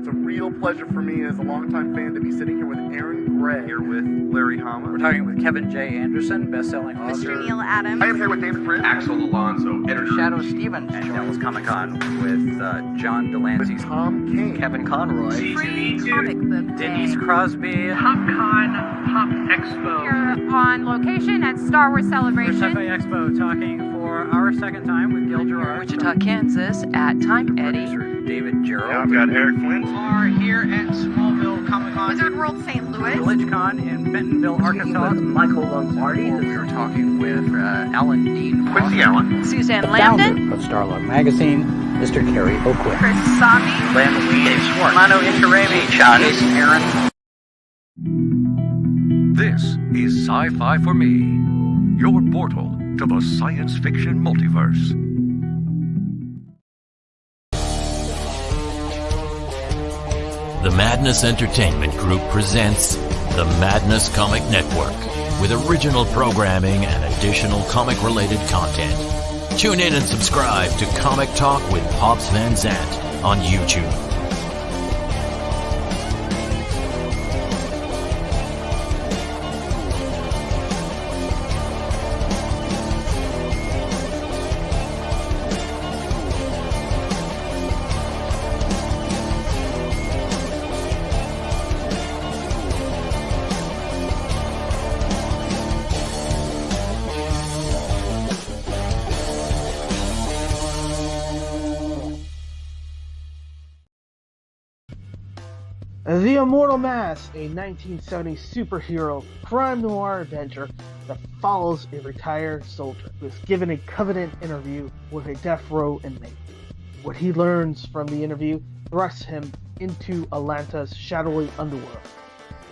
It's a real pleasure for me as a longtime fan to be sitting here with Aaron Gray. Here with Larry Hama. We're talking with Kevin J. Anderson, best-selling author. Mr. Neil Adams. I am here with David Prince. Axel Alonso, editor. Shadow Stevens. And Devil's Comic-Con with John Delancey. With Tom King. Kevin Conroy. Free comic book day. Denise Crosby. PopCon Pop Expo. Here on location at Star Wars Celebration. Sci-Fi Expo, talking for our second time with Gil Gerard. Wichita, Kansas at Time Eddie. Producer David Gerald. I've got Eric Flint. Are here at Smallville Comic Con. Wizard World St. Louis. VillageCon in Bentonville, Arkansas. Michael Lombardi. We were talking with Alan Dean. Quincy Allen. Suzanne Lambden. Founder of Starlog Magazine, Mr. Kerry Oakwood. Chris Sami. Len Weed. Dave Schwartz. Mano Interrami. John Aaron. This is Sci-Fi for Me, your portal to the science fiction multiverse. The Madness Entertainment Group presents the Madness Comic Network with original programming and additional comic-related content. Tune in and subscribe to Comic Talk with Pops Van Zant on YouTube. The Immortal Mass, a 1970 superhero crime noir adventure that follows a retired soldier who is given a covenant interview with a death row inmate. What he learns from the interview thrusts him into Atlanta's shadowy underworld.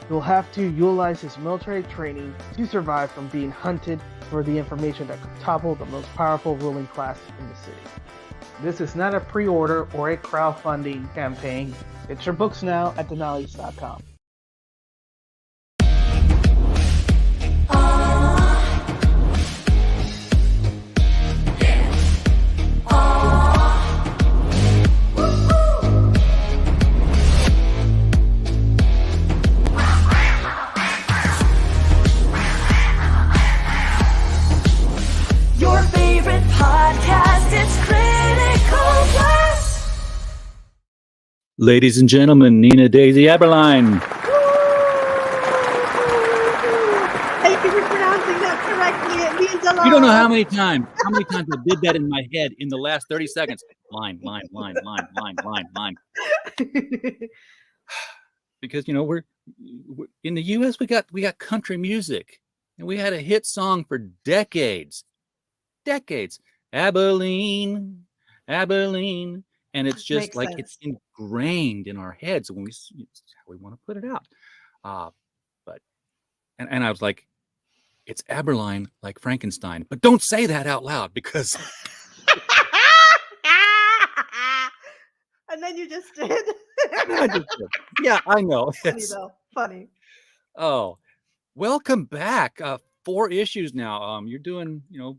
He will have to utilize his military training to survive from being hunted for the information that could topple the most powerful ruling class in the city. This is not a pre-order or a crowdfunding campaign. Get your books now at denali's.com. Your favorite podcast, it's Critical Blast. Ladies and gentlemen, Nina Daisy Aberlein. Thank you for pronouncing that correctly. It means a lot. You don't know how many times I did that in my head in the last 30 seconds. Line. Because, you know, we're in the US, we got country music, and we had a hit song for decades. Aberlein. And it's just Makes like sense. it's ingrained in our heads when it's how we want to put it out. But I was like, it's Aberlein like Frankenstein, but don't say that out loud because And then you just did. yeah, I know. Funny though. Funny. Oh, welcome back. 4 issues now. You're doing, you know,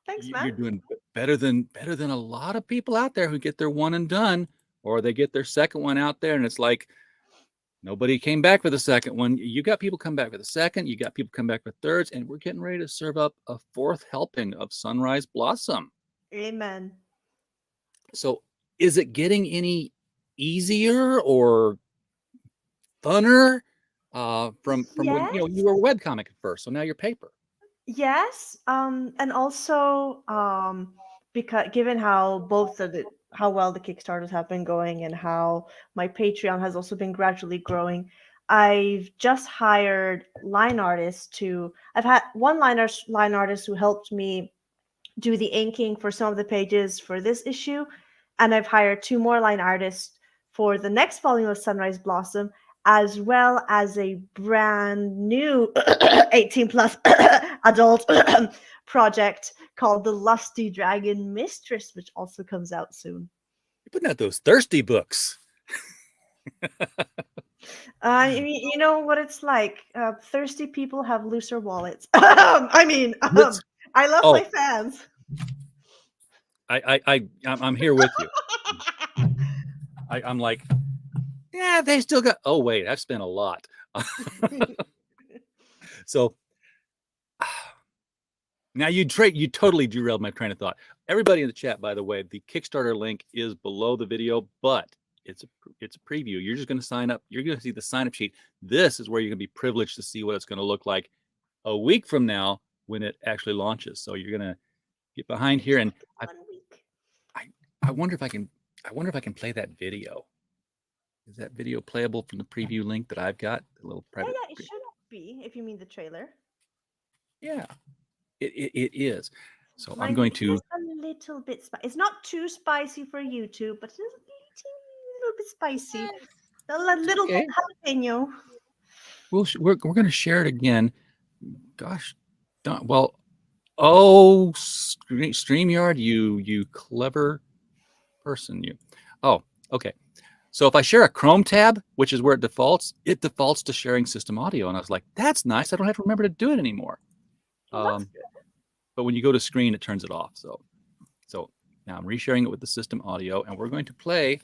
Thanks, you're man. doing better than a lot of people out there who get their one and done, or they get their second one out there, and it's like nobody came back for the second one. You got people come back for the second, you got people come back for thirds, and we're getting ready to serve up a 4th helping of Sunrise Blossom. Amen. So, is it getting any easier or funner from when you were webcomic at first, so now you're paper? Yes, and also because given how how well the Kickstarters have been going and how my Patreon has also been gradually growing, I've just hired line artists I've had one line artist who helped me do the inking for some of the pages for this issue, and I've hired 2 more line artists for the next volume of Sunrise Blossom, as well as a brand new 18 plus adult project called The Lusty Dragon Mistress, which also comes out soon. You're putting out those thirsty books. You know what it's like. Thirsty people have looser wallets. I love my fans. I'm here with you. I'm like, yeah, they still got. Oh wait, I've spent a lot. So now you totally derailed my train of thought. Everybody in the chat, by the way, the Kickstarter link is below the video, but it's a preview. You're just going to sign up. You're going to see the sign up sheet. This is where you're going to be privileged to see what it's going to look like a week from now when it actually launches. So you're going to get behind here, and I wonder if I can play that video. Is that video playable from the preview link that I've got? A little private. Yeah, it should be, if you mean the trailer. Yeah, it is. So Mine I'm going to. is a little bit spicy. It's not too spicy for YouTube, but it's a little bit spicy. A little bit jalapeno. We're going to share it again. Gosh, well, oh, StreamYard, you clever person, you. Oh, okay. So if I share a Chrome tab, which is where it defaults to sharing system audio. And I was like, that's nice. I don't have to remember to do it anymore. But when you go to screen, it turns it off. So now I'm resharing it with the system audio, and we're going to play.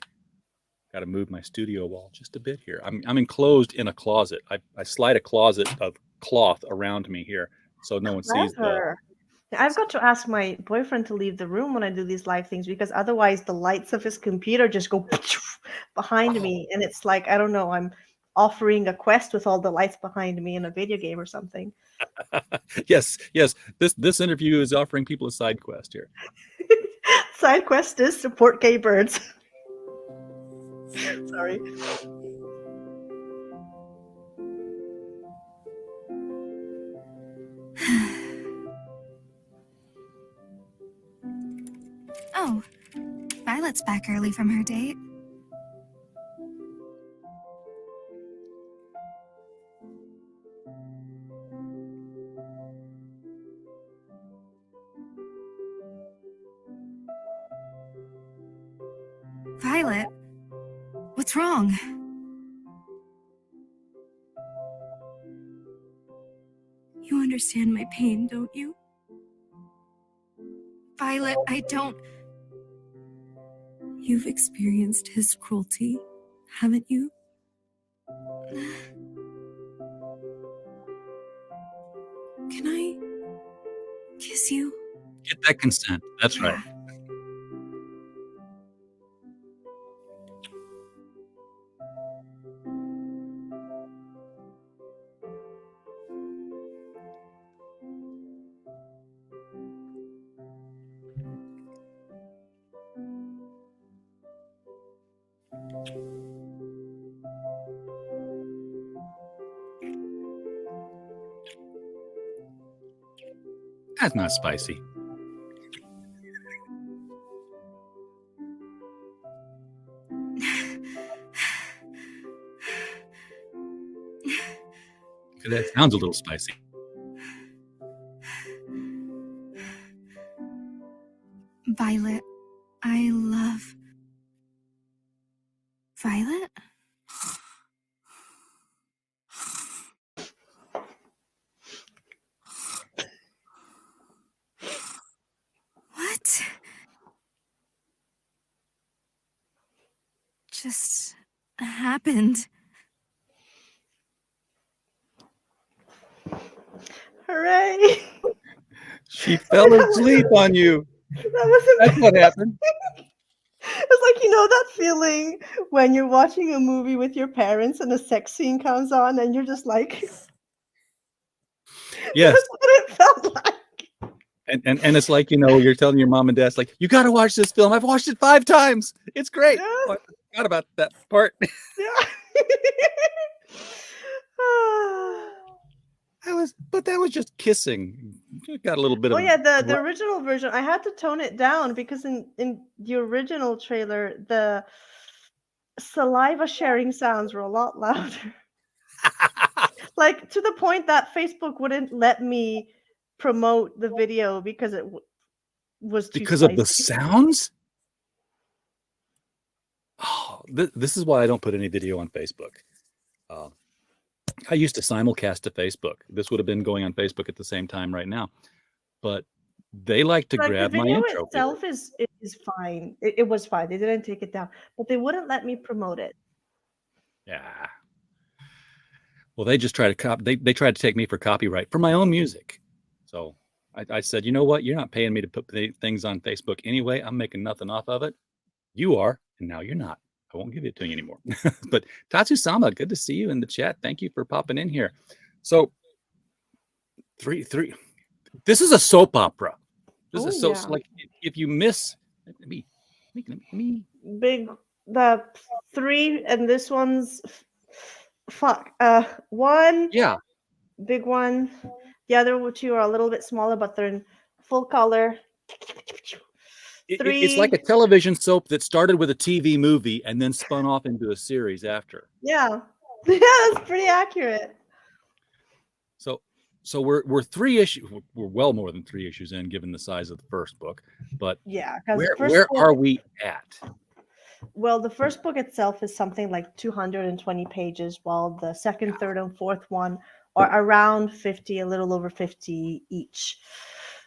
Got to move my studio wall just a bit here. I'm enclosed in a closet. I slide a closet of cloth around me here, so no one sees the. I've got to ask my boyfriend to leave the room when I do these live things, because otherwise the lights of his computer just go behind me, and it's like, I don't know, I'm offering a quest with all the lights behind me in a video game or something. Yes. This interview is offering people a side quest here. Side quest is support gay birds. Sorry. Oh, Violet's back early from her date. Violet, what's wrong? You understand my pain, don't you? Violet, I don't. You've experienced his cruelty, haven't you? Can I kiss you? Get that consent. That's right. That's not spicy. That sounds a little spicy. Violet, I love... Violet? What? Just happened. Hooray! She fell asleep on you. That's what happened. It's like, you know that feeling when you're watching a movie with your parents and a sex scene comes on and you're just like, yes, that's what it felt like. And it's like, you know, you're telling your mom and dad, like, you got to watch this film. I've watched it 5 times. It's great. Yeah. Oh, I forgot about that part. Yeah. That was just kissing. It got a little bit of. Oh yeah, the original version. I had to tone it down because in the original trailer, the saliva sharing sounds were a lot louder. Like to the point that Facebook wouldn't let me promote the video because it was too because spicy. of the sounds. Oh, this is why I don't put any video on Facebook. I used to simulcast to Facebook. This would have been going on Facebook at the same time right now, but they like to grab my intro. The video itself is is fine. It was fine. They didn't take it down, but they wouldn't let me promote it. Yeah. Well, they just tried to they tried to take me for copyright for my own music. So I said, you know what? You're not paying me to put things on Facebook anyway. I'm making nothing off of it. You are, and now you're not. I won't give it to you anymore. But Tatsu-sama, good to see you in the chat. Thank you for popping in here. So three. This is a soap opera. This is so like if you miss me, big the 3 and this one's one big one. The other 2 are a little bit smaller, but they're in full color. It's like a television soap that started with a TV movie and then spun off into a series after. Yeah, that's pretty accurate. So we're 3 issues. We're well more than 3 issues in, given the size of the first book. But yeah, where are we at? Well, the first book itself is something like 220 pages, while the second, third, and fourth one are around 50, a little over 50 each.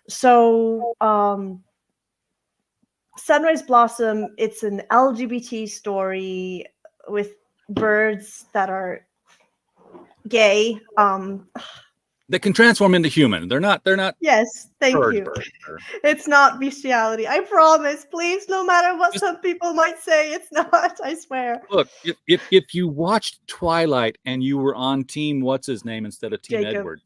So, Sunrise Blossom, it's an LGBT story with birds that are gay. That can transform into human. They're not. Yes, thank you. It's not bestiality. I promise. Please, no matter what some people might say, it's not. I swear. Look, if you watched Twilight and you were on Team what's his name instead of Team Jacob. Edward,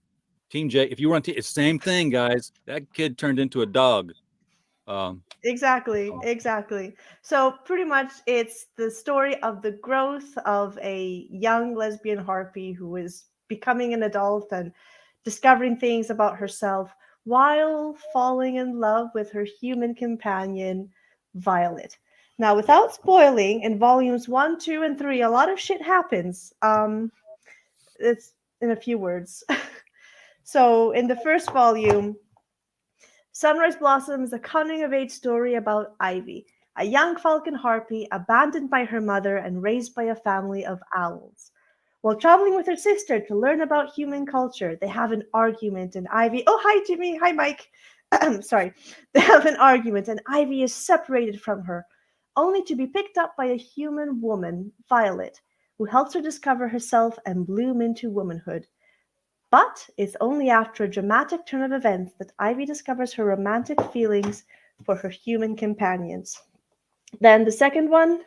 Team J. If you were on Team, it's the same thing, guys. That kid turned into a dog. Exactly. So pretty much it's the story of the growth of a young lesbian harpy who is becoming an adult and discovering things about herself while falling in love with her human companion, Violet. Now, without spoiling, in volumes 1, 2, and 3, a lot of shit happens. It's in a few words. So in the first volume, Sunrise Blossom is a coming-of-age story about Ivy, a young falcon harpy abandoned by her mother and raised by a family of owls. While traveling with her sister to learn about human culture, they have an argument and Ivy... Oh, hi, Jimmy. Hi, Mike. Sorry. They have an argument and Ivy is separated from her, only to be picked up by a human woman, Violet, who helps her discover herself and bloom into womanhood. But it's only after a dramatic turn of events that Ivy discovers her romantic feelings for her human companions. Then the second one,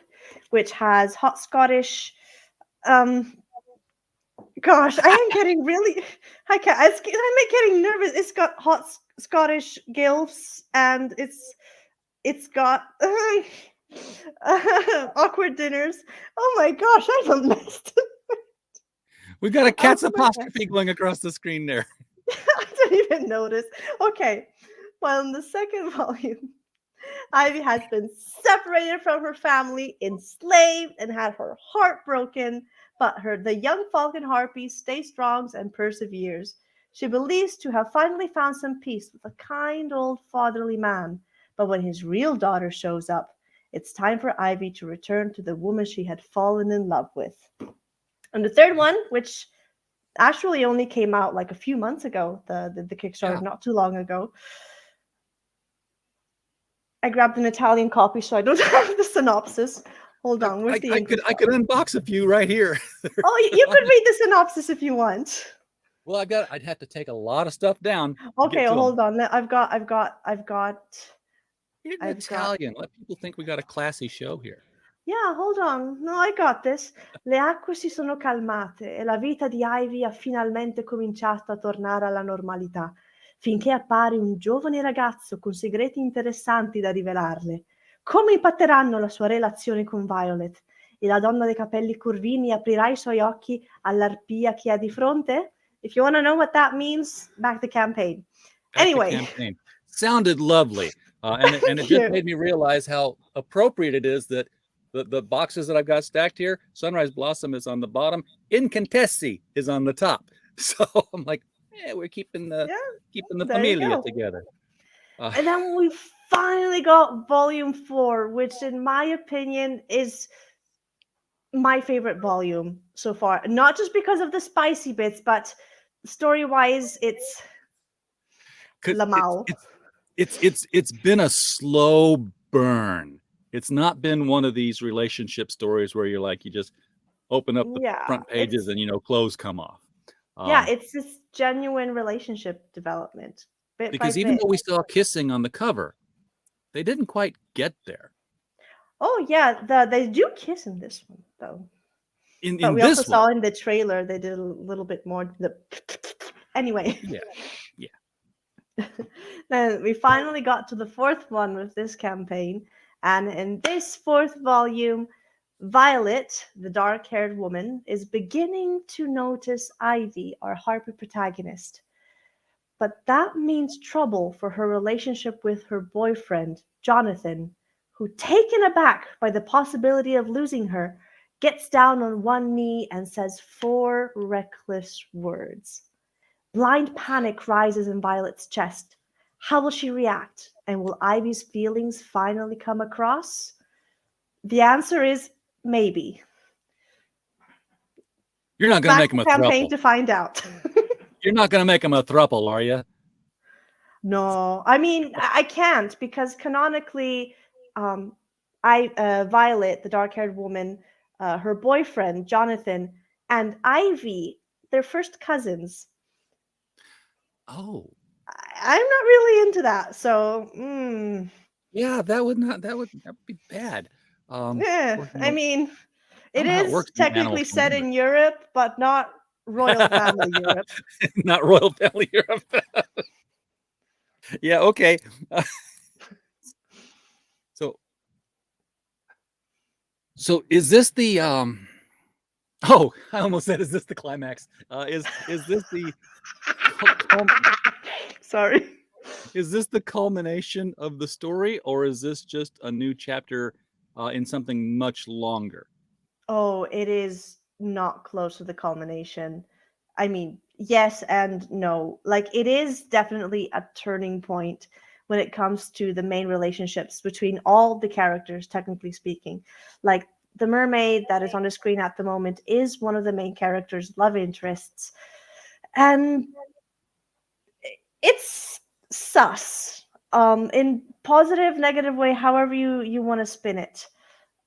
which has hot Scottish... Gosh, I am getting really... I'm getting nervous. It's got hot Scottish gilfs, and it's got awkward dinners. Oh my gosh, I'm a mess. We've got a cat's apostrophe going across the screen there. I didn't even notice. Okay. Well, in the second volume, Ivy has been separated from her family, enslaved, and had her heart broken. But the young falcon harpy stays strong and perseveres. She believes to have finally found some peace with a kind old fatherly man. But when his real daughter shows up, it's time for Ivy to return to the woman she had fallen in love with. And the third one, which actually only came out like a few months ago, the Kickstarter, not too long ago. I grabbed an Italian copy, so I don't have the synopsis. Hold on, where's the English? I could unbox a few right here. Oh, you could read the synopsis if you want. Well, I'd have to take a lot of stuff down. Okay, hold on. I've got. You're Italian. Let people think we got a classy show here. Yeah, hold on. No, I got this. Le acque si sono calmate e la vita di Ivy ha finalmente cominciato a tornare alla normalità, finché appare un giovane ragazzo con segreti interessanti da rivelarle. Come impatteranno la sua relazione con Violet? E la donna dei capelli curvini aprirà i suoi occhi all'arpia che ha di fronte? If you want to know what that means, back the campaign. Anyway. Campaign. Sounded lovely. And it just made me realize how appropriate it is that the boxes that I've got stacked here, Sunrise Blossom is on the bottom, Incantessi is on the top. So I'm like, we're keeping the familia together. And then we finally got volume 4, which in my opinion is my favorite volume so far. Not just because of the spicy bits, but story-wise, it's Lamau. It's been a slow burn. It's not been one of these relationship stories where you're like, you just open up the Yeah, front pages and, clothes come off. yeah, it's this genuine relationship development, bit by Because even bit. though we saw kissing on the cover, they didn't quite get there. Oh yeah, they do kiss in this one though. But In we also this one, saw in the trailer they did a little bit more. Anyway, yeah. then we finally got to the fourth one with this campaign, and in this fourth volume, Violet, the dark-haired woman, is beginning to notice Ivy, our Harper protagonist. But that means trouble for her relationship with her boyfriend, Jonathan, who, taken aback by the possibility of losing her, gets down on one knee and says 4 reckless words. Blind panic rises in Violet's chest. How will she react? And will Ivy's feelings finally come across? The answer is maybe. You're not going to make them a campaign throuple. To find out. You're not going to make them a throuple, are you? No, I mean I can't because canonically, Violet, the dark-haired woman, her boyfriend Jonathan, and Ivy, they're first cousins. Oh, I'm not really into that. So, yeah, that would be bad. I mean, it how it is works in Animal technically set Kingdom. in Europe, but not royal family Europe. Not royal family Europe. Yeah, okay. So is this the oh, I almost said, is this the climax? Is this the sorry? Is this the culmination of the story, or is this just a new chapter in something much longer? Oh, it is not close to the culmination. I mean, yes and no. Like, it is definitely a turning point when it comes to the main relationships between all the characters, technically speaking. Like, the mermaid that is on the screen at the moment is one of the main characters' love interests. And it's sus. In positive, negative way, however you want to spin it.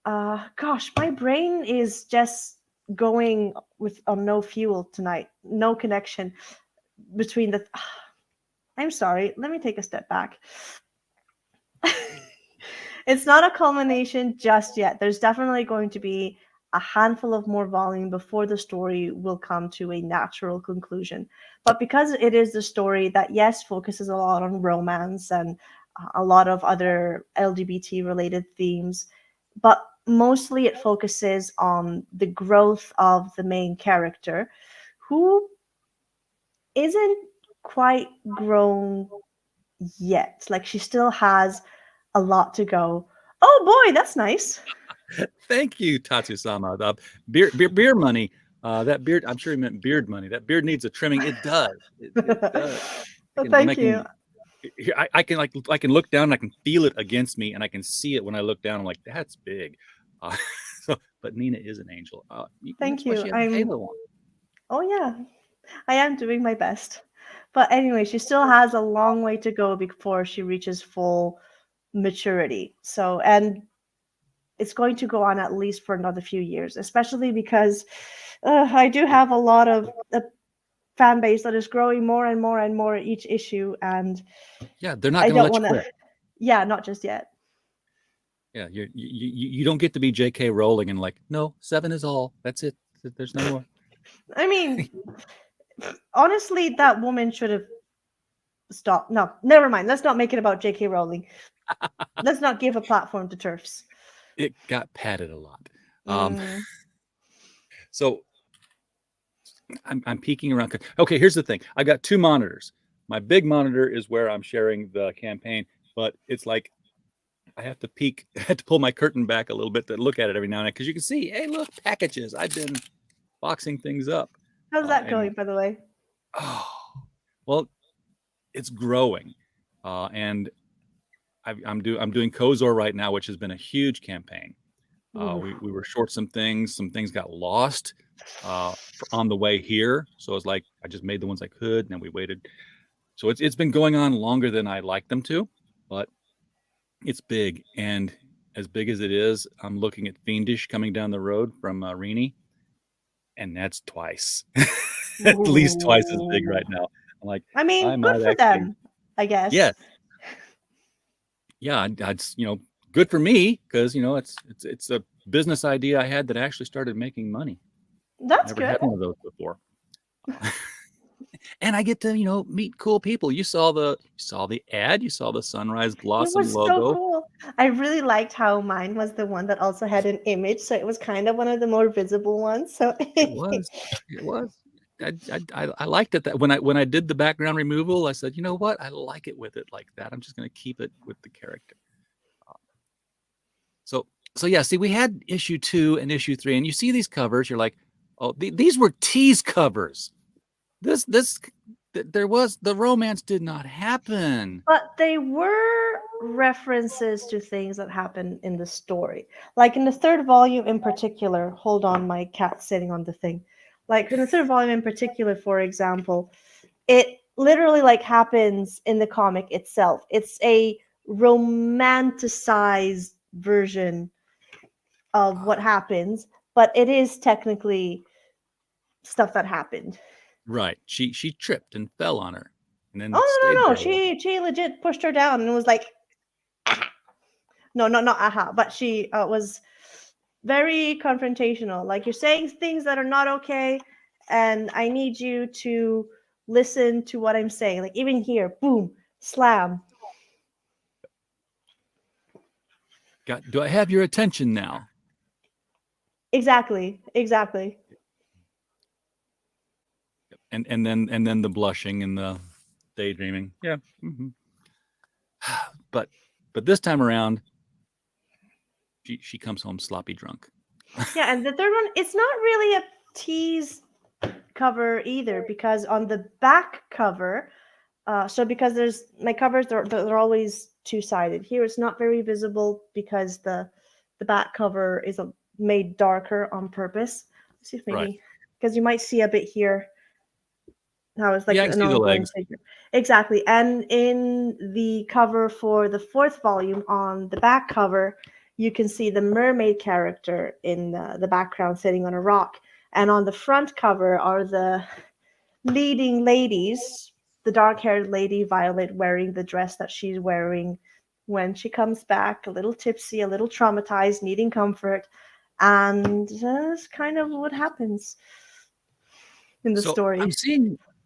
Gosh, my brain is just going with on no fuel tonight. No connection between the. I'm sorry. Let me take a step back. It's not a culmination just yet. There's definitely going to be a handful of more volume before the story will come to a natural conclusion. But because it is the story that, yes, focuses a lot on romance and a lot of other LGBT related themes, but mostly it focuses on the growth of the main character, who isn't quite grown yet. Like, she still has a lot to go. Oh boy, that's nice. Thank you, Tatsu-sama. Beer money. That beard, I'm sure he meant beard money. That beard needs a trimming. It does. It does. Well, thank you. I can look down and I can feel it against me, and I can see it when I look down. I'm like, that's big. But Nina is an angel. Thank you. Oh yeah, I am doing my best. But anyway, she still has a long way to go before she reaches full maturity. So, and it's going to go on at least for another few years, especially because I do have a lot of fan base that is growing more and more and more each issue, and yeah, they're not going to let you quit. Yeah, not just yet. Yeah, you don't get to be J.K. Rowling and like, no, 7 is all. That's it. There's no more. I mean, honestly, that woman should have stopped. No, never mind. Let's not make it about J.K. Rowling. Let's not give a platform to TERFs. It got padded a lot. So I'm peeking around. Okay, here's the thing. I got 2 monitors. My big monitor is where I'm sharing the campaign, but it's like I have to peek. I have to pull my curtain back a little bit to look at it every now and then, because you can see, hey, look, packages. I've been boxing things up. How's that going, by the way? Oh, well, it's growing, and I'm doing Kozor right now, which has been a huge campaign. We were short some things got lost on the way here, so it's like I just made the ones I could, and then we waited. So it's been going on longer than I like them to, but It's big, and as big as it is, I'm looking at Fiendish coming down the road from Rini, and that's twice, at least twice as big right now. I'm like, I mean, I good might for actually, them, I guess. yeah, yeah, I'd good for me because it's a business idea I had that actually started making money. That's Never good. had one of those before. And I get to meet cool people. You saw the ad, you saw the Sunrise It Blossom was so logo. cool. I really liked how mine was the one that also had an image, so it was kind of one of the more visible ones. So It was. I liked it that when I did the background removal, I said, you know what? I like it with it like that. I'm just going to keep it with the character. So yeah. See, we had issue 2 and issue 3, and you see these covers. You're like, oh, these were tease covers. There was the romance did not happen. But they were references to things that happened in the story. Like in the third volume in particular, hold on, my cat's sitting on the thing. Like in the third volume in particular, for example, it literally like happens in the comic itself. It's a romanticized version of what happens, but it is technically stuff that happened. Right. She tripped and fell on her, and then Oh stayed no, there. she legit pushed her down and was like, "Ah." No, not aha, but she was very confrontational. Like, you're saying things that are not okay, and I need you to listen to what I'm saying. Like, even here, boom, slam. Do I have your attention now? Exactly. And then the blushing and the daydreaming. Yeah. Mm-hmm. But this time around, she comes home sloppy drunk. Yeah, and the third one, it's not really a tease cover either, because on the back cover, so because there's my covers, they're always two-sided. Here it's not very visible because the back cover is made darker on purpose. Let's see if maybe, because you might see a bit here how it's like I an see the ongoing legs. figure. Exactly. And in the cover for the fourth volume, on the back cover, you can see the mermaid character in the background sitting on a rock. And on the front cover are the leading ladies, the dark-haired lady Violet wearing the dress that she's wearing when she comes back, a little tipsy, a little traumatized, needing comfort. And that's kind of what happens in the story.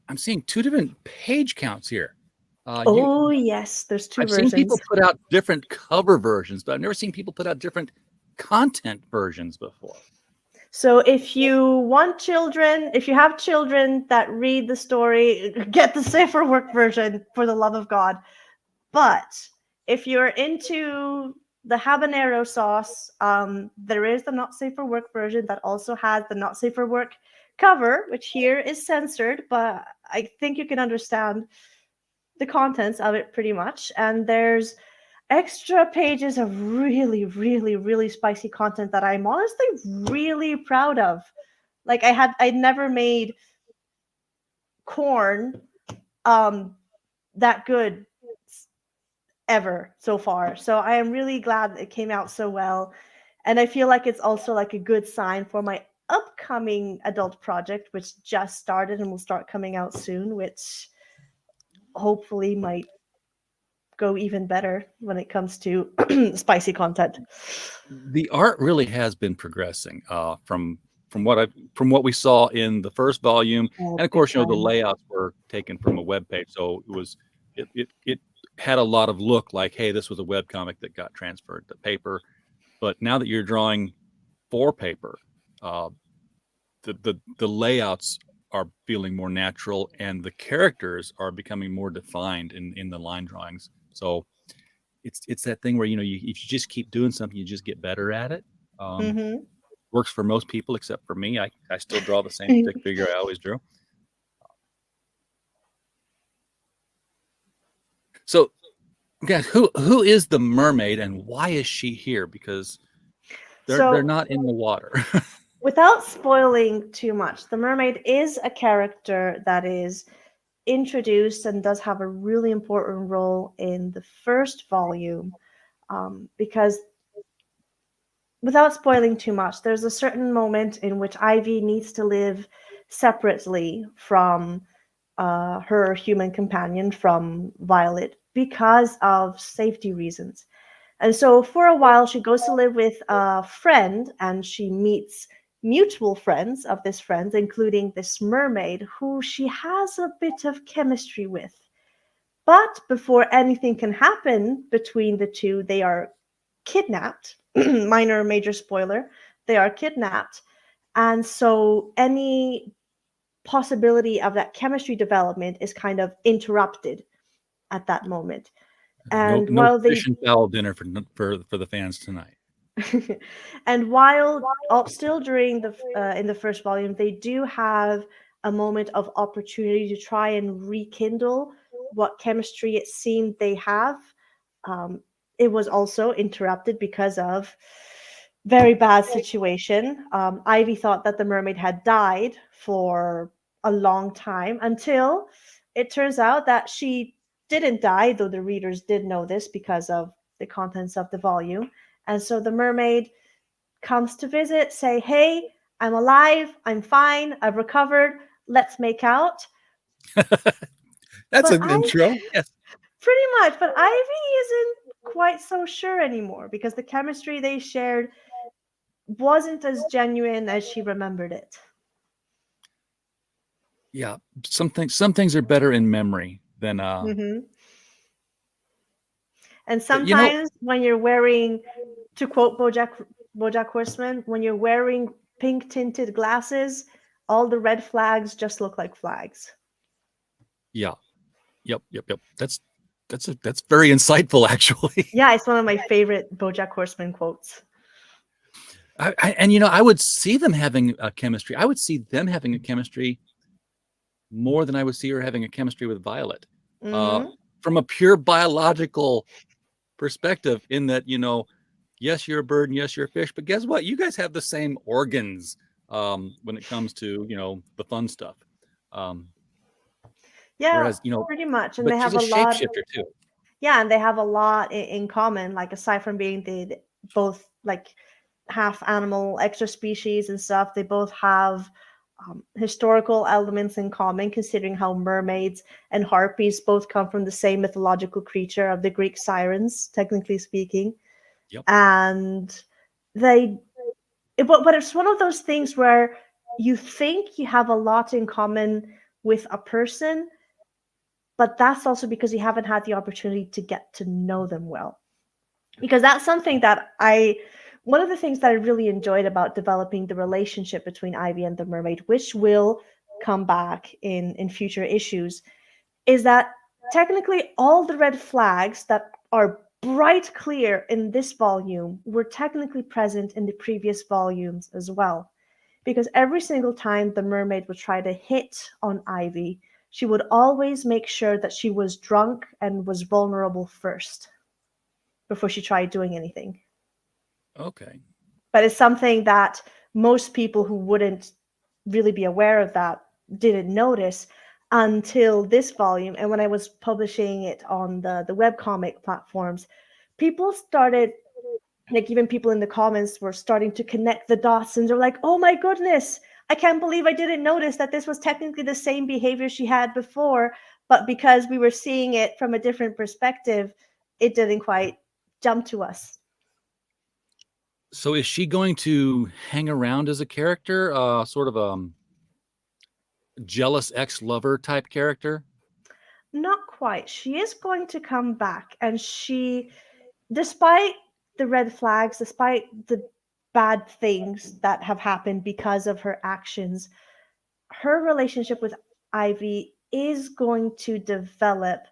I'm seeing 2 different page counts here. Yes, there's 2 I've versions. seen people put out different cover versions, but I've never seen people put out different content versions before. So if you want children, if you have children that read the story, get the safer work version, for the love of God. But if you're into the habanero sauce, there is the not safe for work version that also has the not safe for work cover, which here is censored, but I think you can understand the contents of it pretty much. And there's extra pages of really, really, really spicy content that I'm honestly really proud of. Like, I'd never made corn that good ever so far. So I am really glad it came out so well. And I feel like it's also like a good sign for my upcoming adult project, which just started and will start coming out soon, which hopefully might go even better when it comes to spicy content. The art really has been progressing from what we saw in the first volume, and of course, the layouts were taken from a web page, so it had a lot of look like, hey, this was a web comic that got transferred to paper. But now that you're drawing for paper, the layouts are feeling more natural, and the characters are becoming more defined in the line drawings. So it's that thing where if you just keep doing something, you just get better at it. Works for most people except for me. I still draw the same stick figure I always drew. So, guys, who is the mermaid and why is she here? Because they're not in the water. Without spoiling too much, the mermaid is a character that is introduced and does have a really important role in the first volume. because without spoiling too much, there's a certain moment in which Ivy needs to live separately from her human companion, from Violet, because of safety reasons. And so for a while, she goes to live with a friend, and she meets mutual friends of this friend, including this mermaid who she has a bit of chemistry with. But before anything can happen between the two, they are kidnapped. Minor, major spoiler. They are kidnapped. And so any possibility of that chemistry development is kind of interrupted at that moment. And No while they fish and fowl dinner for the fans tonight. and while still during the in the first volume, they do have a moment of opportunity to try and rekindle what chemistry it seemed they have. Um, it was also interrupted because of very bad situation. Ivy thought that the mermaid had died for a long time until it turns out that she didn't die, though the readers did know this because of the contents of the volume. And so the mermaid comes to visit, say, "Hey, I'm alive, I'm fine, I've recovered, let's make out." That's But an intro. Yes. pretty much, but Ivy isn't quite so sure anymore because the chemistry they shared wasn't as genuine as she remembered it. Yeah. Some things are better in memory than Mm-hmm. And but you know, sometimes when you're wearing, to quote BoJack Horseman, when you're wearing pink tinted glasses, all the red flags just look like flags. yeah. Yep. That's very insightful, actually. Yeah, it's one of my favorite BoJack Horseman quotes. And I would see them having a chemistry. I would see them having a chemistry more than I would see her having a chemistry with Violet. Mm-hmm. From a pure biological perspective, in that, yes, you're a bird and yes, you're a fish, but guess what? You guys have the same organs when it comes to, the fun stuff. Yeah, Whereas, pretty much. And but they she's have a a lot. shapeshifter too. Yeah, and they have a lot in common, like aside from being the both like half animal, extra species and stuff, they both have historical elements in common, considering how mermaids and harpies both come from the same mythological creature of the Greek sirens, technically speaking. Yep. And but it's one of those things where you think you have a lot in common with a person, but that's also because you haven't had the opportunity to get to know them well. Because that's something that one of the things that I really enjoyed about developing the relationship between Ivy and the mermaid, which will come back in future issues, is that technically all the red flags that are bright clear in this volume were technically present in the previous volumes as well. Because every single time the mermaid would try to hit on Ivy, she would always make sure that she was drunk and was vulnerable first before she tried doing anything. Okay. But it's something that most people who wouldn't really be aware of that didn't notice until this volume. And when I was publishing it on the webcomic platforms, people started, like even people in the comments were starting to connect the dots, and they're like, "Oh my goodness, I can't believe I didn't notice that this was technically the same behavior she had before, but because we were seeing it from a different perspective, it didn't quite jump to us." So is she going to hang around as a character, sort of jealous ex-lover type character? Not quite. She is going to come back, and despite the red flags, despite the bad things that have happened because of her actions, her relationship with Ivy is going to develop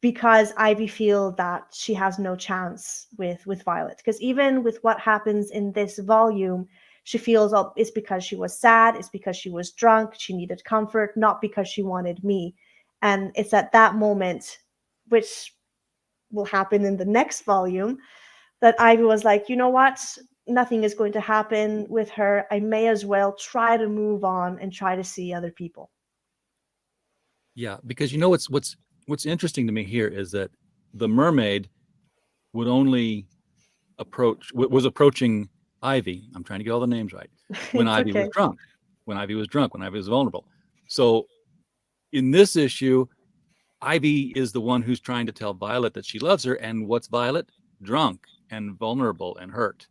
because Ivy feels that she has no chance with Violet. Because even with what happens in this volume, she feels it's because she was sad, it's because she was drunk, she needed comfort, not because she wanted me. And it's at that moment, which will happen in the next volume, that Ivy was like, "You know what? Nothing is going to happen with her. I may as well try to move on and try to see other people." Yeah, because what's interesting to me here is that the mermaid would only was approaching Ivy. I'm trying to get all the names right. When It's Ivy was okay. drunk. When Ivy was drunk. When Ivy was vulnerable. So in this issue, Ivy is the one who's trying to tell Violet that she loves her. And what's Violet? Drunk and vulnerable and hurt.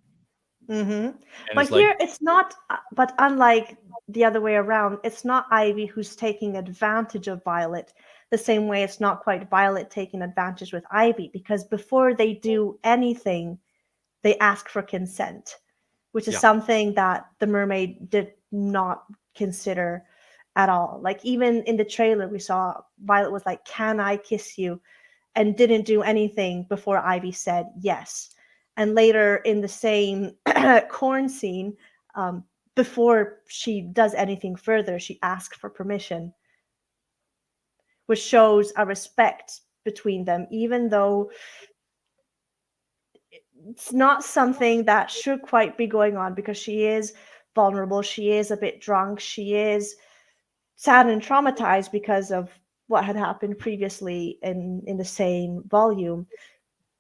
Mm-hmm. And But it's like, here it's not, but unlike the other way around, it's not Ivy who's taking advantage of Violet the same way it's not quite Violet taking advantage with Ivy, because before they do anything, they ask for consent, which is yeah. something that the mermaid did not consider at all. Like even in the trailer, we saw Violet was like, "Can I kiss you?" and didn't do anything before Ivy said yes. And later in the same corn scene, before she does anything further, she asks for permission, which shows a respect between them, even though it's not something that should quite be going on, because she is vulnerable, she is a bit drunk, she is sad and traumatized because of what had happened previously in the same volume.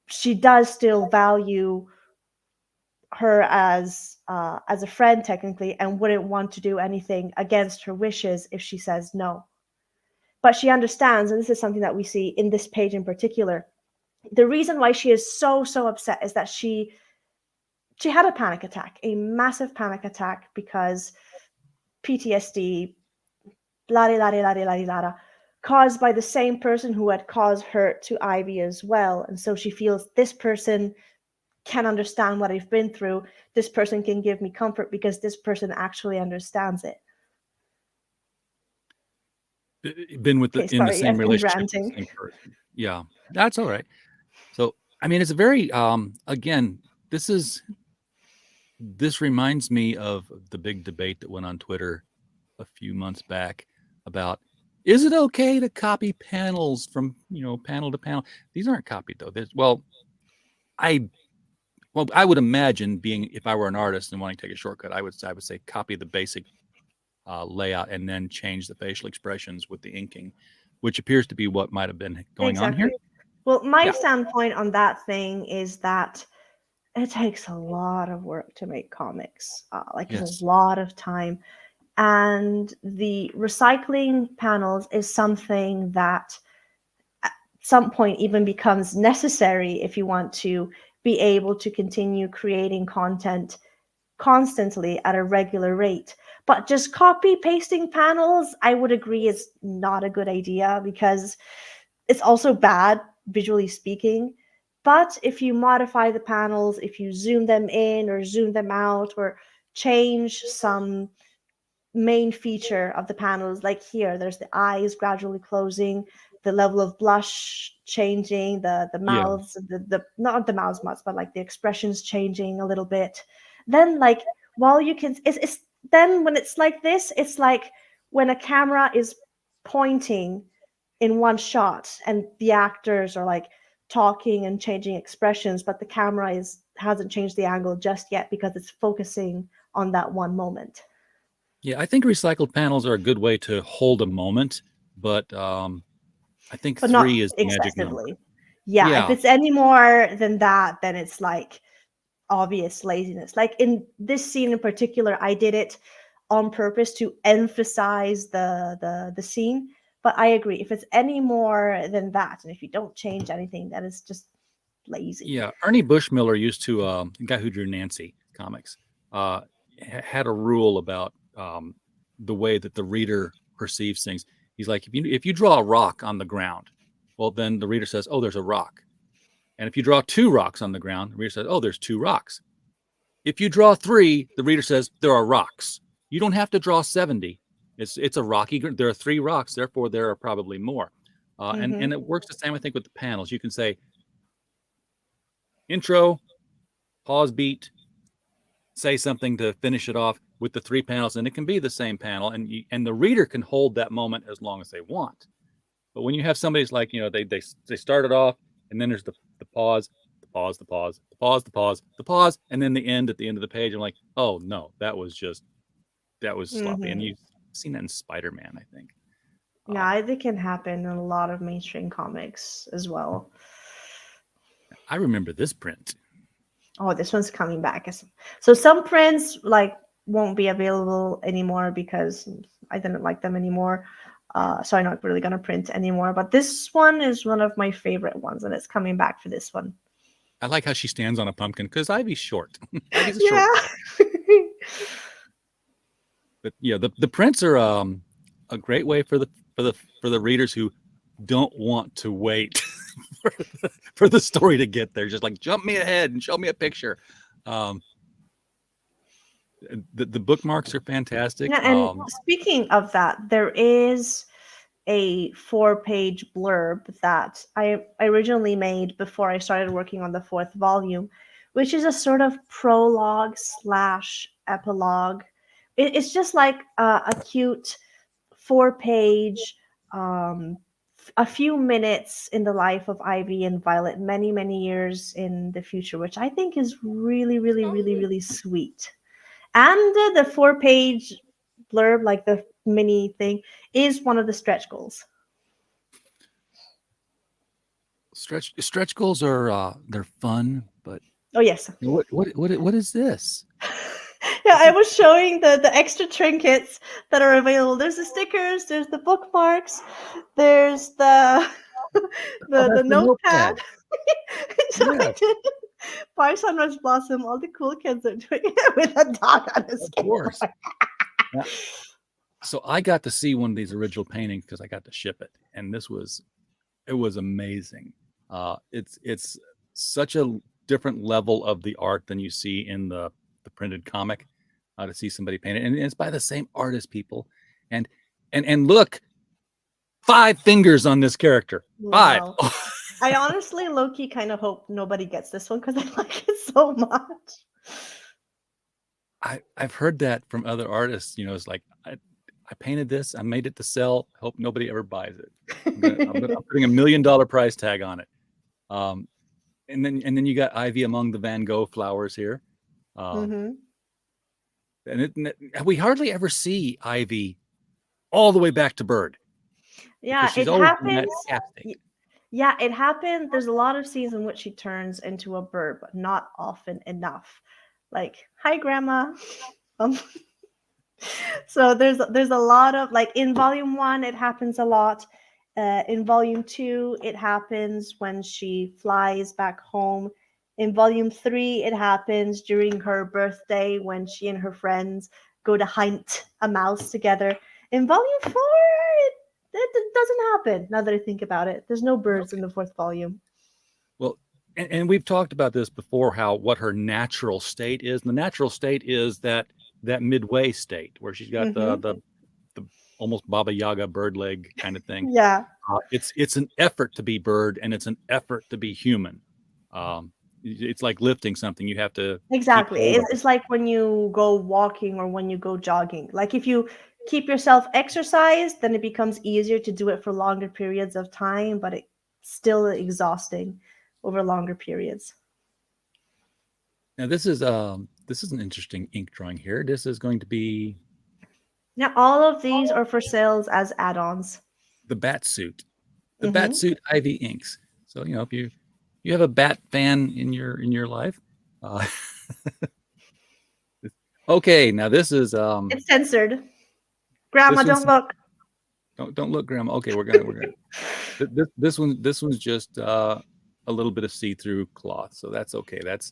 She does still value her as a friend technically, and wouldn't want to do anything against her wishes if she says no. But she understands, and this is something that we see in this page in particular. The reason why she is so upset is that she had a panic attack, a massive panic attack, because PTSD, la caused by the same person who had caused hurt to Ivy as well. And so she feels this person can understand what I've been through. This person can give me comfort because this person actually understands it. Been with Okay, in the sorry, same I've been relationship with the ranting. same person. Yeah, that's all right. So, I mean, it's a very, again, this reminds me of the big debate that went on Twitter a few months back about, is it okay to copy panels from, panel to panel? These aren't copied though. I would imagine, being, if I were an artist and wanting to take a shortcut, I would say copy the basic layout and then change the facial expressions with the inking, which appears to be what might have been going on here. Well, my Yeah. standpoint on that thing is that it takes a lot of work to make comics. It's Yes. a lot of time. And the recycling panels is something that at some point even becomes necessary if you want to be able to continue creating content constantly at a regular rate. But just copy pasting panels, I would agree, is not a good idea, because it's also bad visually speaking. But if you modify the panels, if you zoom them in or zoom them out, or change some main feature of the panels, like here, there's the eyes gradually closing, the level of blush changing, the mouths, the not the mouths much, but like the expressions changing a little bit. Then like while you can, it's then when it's like this, it's like when a camera is pointing in one shot and the actors are like talking and changing expressions, but the camera hasn't changed the angle just yet because it's focusing on that one moment. Yeah, I think recycled panels are a good way to hold a moment, but I think But not 3 is the magic number. excessively. Yeah, if Yeah. it's any more than that, then it's like obvious laziness. Like in this scene in particular, I did it on purpose to emphasize the scene. But I agree, if it's any more than that, and if you don't change anything, that is just lazy. Yeah, Ernie Bushmiller used to, the guy who drew Nancy comics, had a rule about the way that the reader perceives things. He's like, if you draw a rock on the ground, well, then the reader says, "Oh, there's a rock." And if you draw 2 rocks on the ground, the reader says, "Oh, there's 2 rocks." If you draw 3, the reader says, "There are rocks." You don't have to draw 70. It's a rocky. There are 3 rocks, therefore there are probably more. And it works the same, I think, with the panels. You can say, intro, pause beat, say something to finish it off with the 3 panels, and it can be the same panel, and the reader can hold that moment as long as they want. But when you have somebody's like, they start it off, and then there's the pause, the pause, the pause, the pause, the pause, the pause, and then the end at the end of the page. I'm like, oh no, that was sloppy. And you've seen that in Spider-Man, I think. Yeah, it can happen in a lot of mainstream comics as well. I remember this print. Oh, this one's coming back. So some prints like won't be available anymore because I didn't like them anymore. So I'm not really gonna print anymore. But this one is one of my favorite ones, and it's coming back for this one. I like how she stands on a pumpkin because Ivy's short. Ivy's a Yeah. short. But yeah, the prints are a great way for the readers who don't want to wait for the story to get there. Just like jump me ahead and show me a picture. The bookmarks are fantastic. Yeah, and speaking of that, there is a 4-page blurb that I originally made before I started working on the 4th volume, which is a sort of prologue / epilogue. It's just like a cute 4-page, a few minutes in the life of Ivy and Violet, many, many years in the future, which I think is really, really, really, really sweet. And the 4-page blurb, like the mini thing, is one of the stretch goals. Stretch goals are they're fun, but oh yes, what is this? Yeah, I was showing the extra trinkets that are available. There's the stickers, there's the bookmarks, there's the the notepad. So Yeah. I did Fire Sunrise Blossom. All the cool kids are doing it with a dog on a skateboard. Of course. Yeah. So I got to see one of these original paintings because I got to ship it, and it was amazing. It's such a different level of the art than you see in the printed comic. To see somebody paint it, and it's by the same artist people, and look, 5 fingers on this character. 5. Wow. I honestly, low-key, kind of hope nobody gets this one because I like it so much. I've heard that from other artists. It's like I painted this, I made it to sell. Hope nobody ever buys it. I'm putting $1 million price tag on it. And then you got Ivy among the Van Gogh flowers here. And we hardly ever see Ivy all the way back to bird. Yeah, it happens. Yeah, it happened. There's a lot of scenes in which she turns into a bird, but not often enough. Like, hi, Grandma. So there's a lot of, like, in volume 1, it happens a lot. In volume 2, it happens when she flies back home. In volume 3, it happens during her birthday when she and her friends go to hunt a mouse together. In volume 4, it doesn't happen. Now that I think about it, there's no birds in the 4th volume. Well, and we've talked about this before, what her natural state is. And the natural state is that midway state where she's got the almost Baba Yaga bird leg kind of thing. Yeah. It's an effort to be bird, and it's an effort to be human. It's like lifting something. You have to exactly. It's like when you go walking or when you go jogging. Like if you keep yourself exercised, then it becomes easier to do it for longer periods of time, but it's still exhausting over longer periods. Now this is an interesting ink drawing here. This is going to be. Yeah, all of these are for sales as add-ons. The bat suit, bat suit Ivy inks. So if you have a bat fan in your life. Okay, now this is it's censored. Grandma, don't look. Don't look, Grandma. Okay, we're gonna. This one's just a little bit of see-through cloth, so that's okay. That's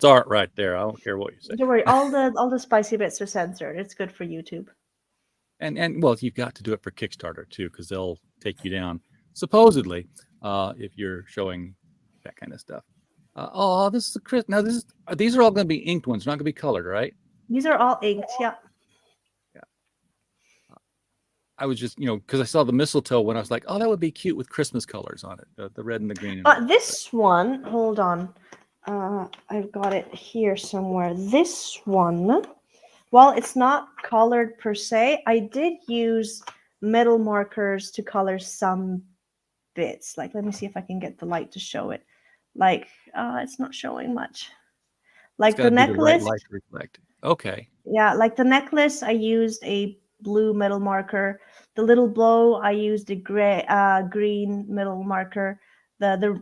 art right there. I don't care what you say. Don't worry, all the spicy bits are censored. It's good for YouTube. And well, you've got to do it for Kickstarter too, because they'll take you down supposedly if you're showing that kind of stuff. This is Chris. Now these are all going to be inked ones, not going to be colored, right? These are all inked. Yeah. I was just, because I saw the mistletoe one, I was like, oh, that would be cute with Christmas colors on it, the red and the green. This one, hold on. I've got it here somewhere. This one, while it's not colored per se, I did use metal markers to color some bits. Like, let me see if I can get the light to show it. Like, it's not showing much. Like the necklace. The right light to reflect. Okay. Yeah, like the necklace, I used a blue metal marker. The little bow, I used a green metal marker. The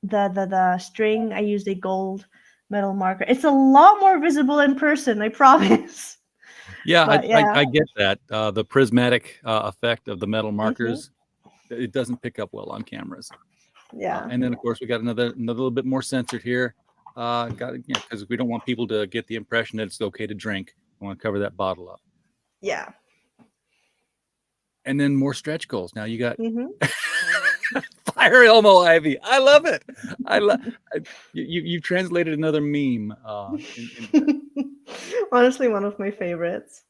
the string. I used a gold metal marker. It's a lot more visible in person, I promise. Yeah, But yeah. I get that. The prismatic effect of the metal Mm-hmm. markers, it doesn't pick up well on cameras. Yeah. And then of course we got another little bit more censored here. Because we don't want people to get the impression that it's okay to drink. We want to cover that bottle up. Yeah. And then more stretch goals. Now you got Mm-hmm. Fire Elmo Ivy. I love it. You translated another meme. Honestly, one of my favorites.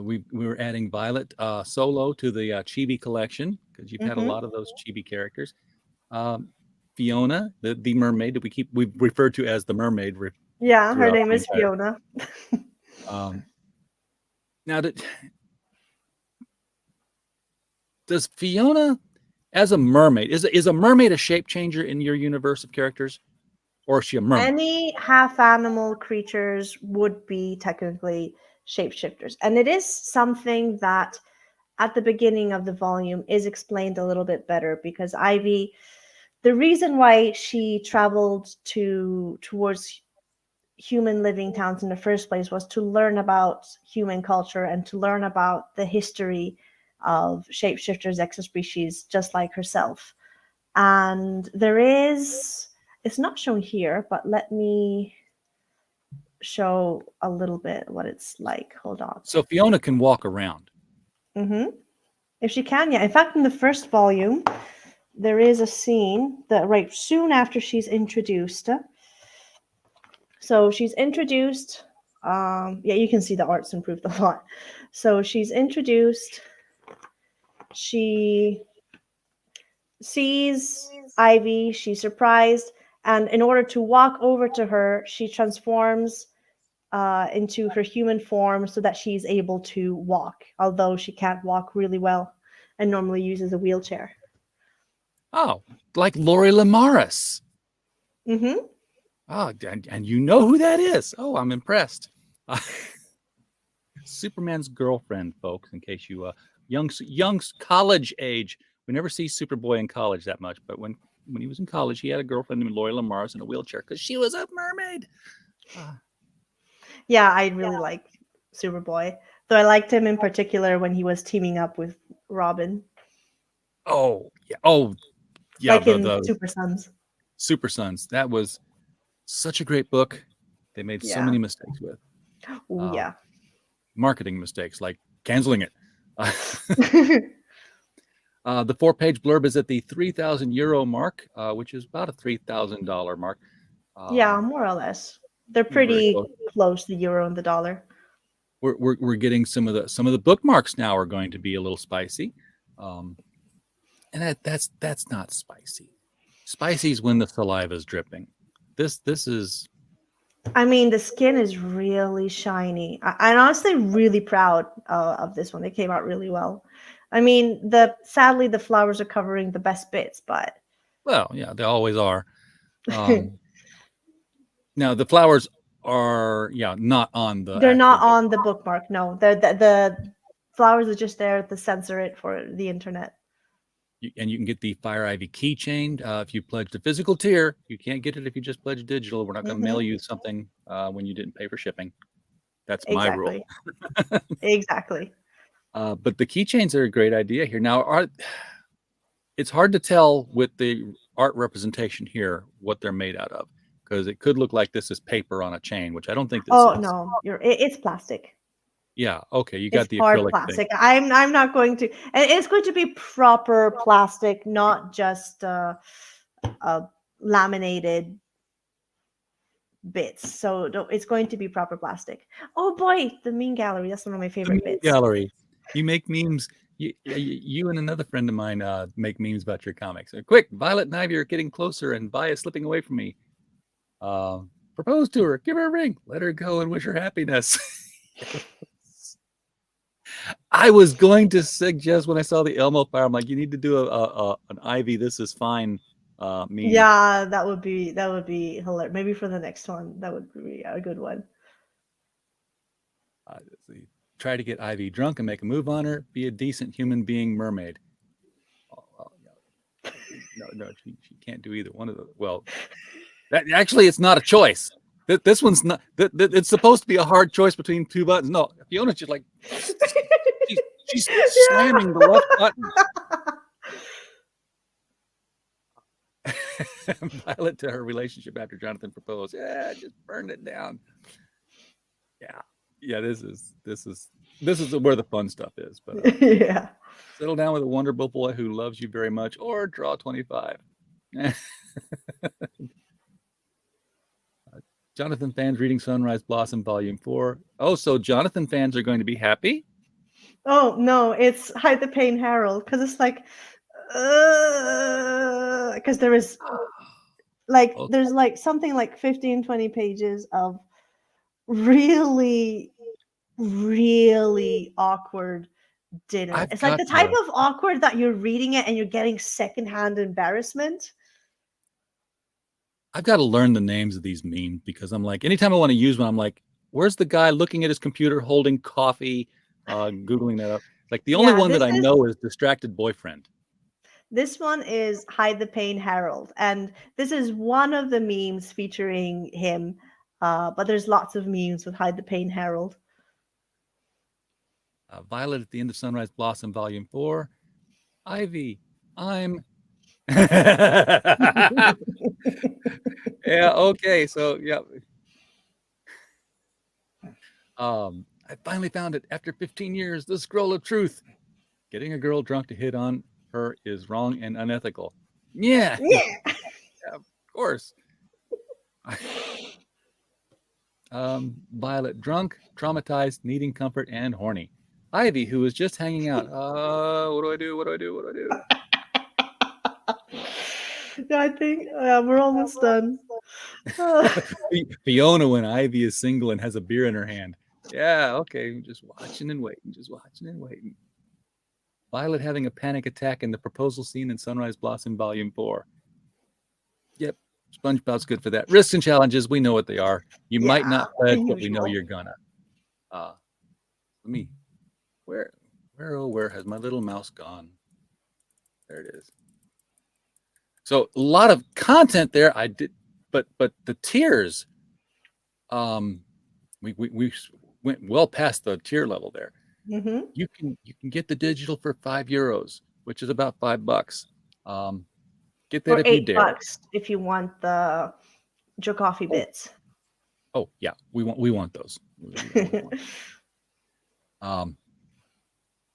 We were adding Violet solo to the Chibi collection because you've had a lot of those Chibi characters. Fiona, the mermaid that we refer to as the mermaid. Yeah, her name is Fiona. Now, does Fiona, as a mermaid, is a mermaid a shape changer in your universe of characters, or is she a mermaid? Any half animal creatures would be technically shapeshifters, and it is something that at the beginning of the volume is explained a little bit better, because Ivy, the reason why she traveled towards human living towns in the first place was to learn about human culture and to learn about the history of shapeshifters, exospecies, just like herself. And there is, it's not shown here, but let me show a little bit what it's like. Hold on. So Fiona can walk around. If she can, yeah. In fact, in the first volume, there is a scene that right soon after she's introduced. So she's introduced. Yeah, you can see the art's improved a lot. So she's introduced. She sees Ivy. She's surprised, and in order to walk over to her, she transforms into her human form so that she's able to walk, although she can't walk really well and normally uses a wheelchair. Oh, like Lori Lamaris. Mm-hmm. Oh, and you know who that is. Oh, I'm impressed. Superman's girlfriend, folks, in case you young college age. We never see Superboy in college that much, but when he was in college, he had a girlfriend named Lori Lamaris in a wheelchair because she was a mermaid. Yeah, I really like Superboy. Though I liked him in particular when he was teaming up with Robin. Oh, yeah. Oh, yeah. Like in Super Sons. Super Sons. That was such a great book. They made so many mistakes with. Oh, yeah. Marketing mistakes, like canceling it. The 4-page blurb is at the €3,000 mark, which is about a $3,000 mark. Yeah, more or less. They're pretty close, the euro and the dollar. We're getting some of the bookmarks now are going to be a little spicy, and that's not spicy. Spicy is when the saliva is dripping. This is. I mean, the skin is really shiny. I'm honestly really proud of this one. It came out really well. I mean, sadly the flowers are covering the best bits, but well, yeah, they always are. Now the flowers are not on the. They're not on the bookmark. No, the flowers are just there to censor it for the internet. And you can get the Fire Ivy keychain if you pledged a physical tier. You can't get it if you just pledge digital. We're not going to mail you something when you didn't pay for shipping. That's my rule. Exactly. But the keychains are a great idea here. Now, it's hard to tell with the art representation here what they're made out of, because it could look like this is paper on a chain, which I don't think this is. Oh no, it's plastic. Yeah. Okay. You got it's the hard acrylic plastic. thing. I'm not going to, and it's going to be proper plastic, not just laminated bits. So it's going to be proper plastic. Oh boy, the meme gallery. That's one of my favorite bits. Gallery. You make memes. You and another friend of mine make memes about your comics. Quick, Violet and Ivy are getting closer, and Vi is slipping away from me. Propose to her, give her a ring, let her go, and wish her happiness. I was going to suggest when I saw the Elmo fire, I'm like, you need to do an Ivy. This is fine. Meme. Yeah, that would be hilarious. Maybe for the next one, that would be a good one. Try to get Ivy drunk and make a move on her. Be a decent human being mermaid. No, she can't do either one of those. Well, actually, it's not a choice. This one's not. It's supposed to be a hard choice between two buttons. No, Fiona's just like she's slamming the left button. Violet to her relationship after Jonathan proposed. Yeah, just burned it down. Yeah. This is where the fun stuff is. But Yeah. settle down with a wonderful boy who loves you very much, or draw 25. Jonathan fans reading Sunrise Blossom Volume 4. Oh, so Jonathan fans are going to be happy? Oh no, it's Hide the Pain Harold, because it's like, because there is like there's like something like 15-20 pages of really awkward dinner. It's like the type of awkward that you're reading it and you're getting secondhand embarrassment. I've got to learn the names of these memes, because I'm like, anytime I want to use one, I'm like, where's the guy looking at his computer holding coffee, Googling that up? Like the only one that I know is Distracted Boyfriend. This one is Hide the Pain Harold, and this is one of the memes featuring him, but there's lots of memes with Hide the Pain Harold. Violet at the end of Sunrise Blossom Volume 4. Ivy, I'm... Yeah, okay, so, yeah. I finally found it after 15 years, the scroll of truth. Getting a girl drunk to hit on her is wrong and unethical. Yeah. Yeah, of course. Violet, drunk, traumatized, needing comfort, and horny. Ivy, who is just hanging out. What do I do? I think we're almost done. Fiona, when Ivy is single and has a beer in her hand. Yeah, okay, just watching and waiting. Violet having a panic attack in the proposal scene in Sunrise Blossom Volume 4. Yep, SpongeBob's good for that. Risks and challenges, we know what they are. You might not pledge, but we know you're gonna. Where has my little mouse gone? There it is. So a lot of content there. I did, but the tiers, we went well past the tier level there. Mm-hmm. You can get the digital for €5, which is about $5. Get that or if you dare. $8 if you want the Joe Coffee bits. Oh yeah, we want those.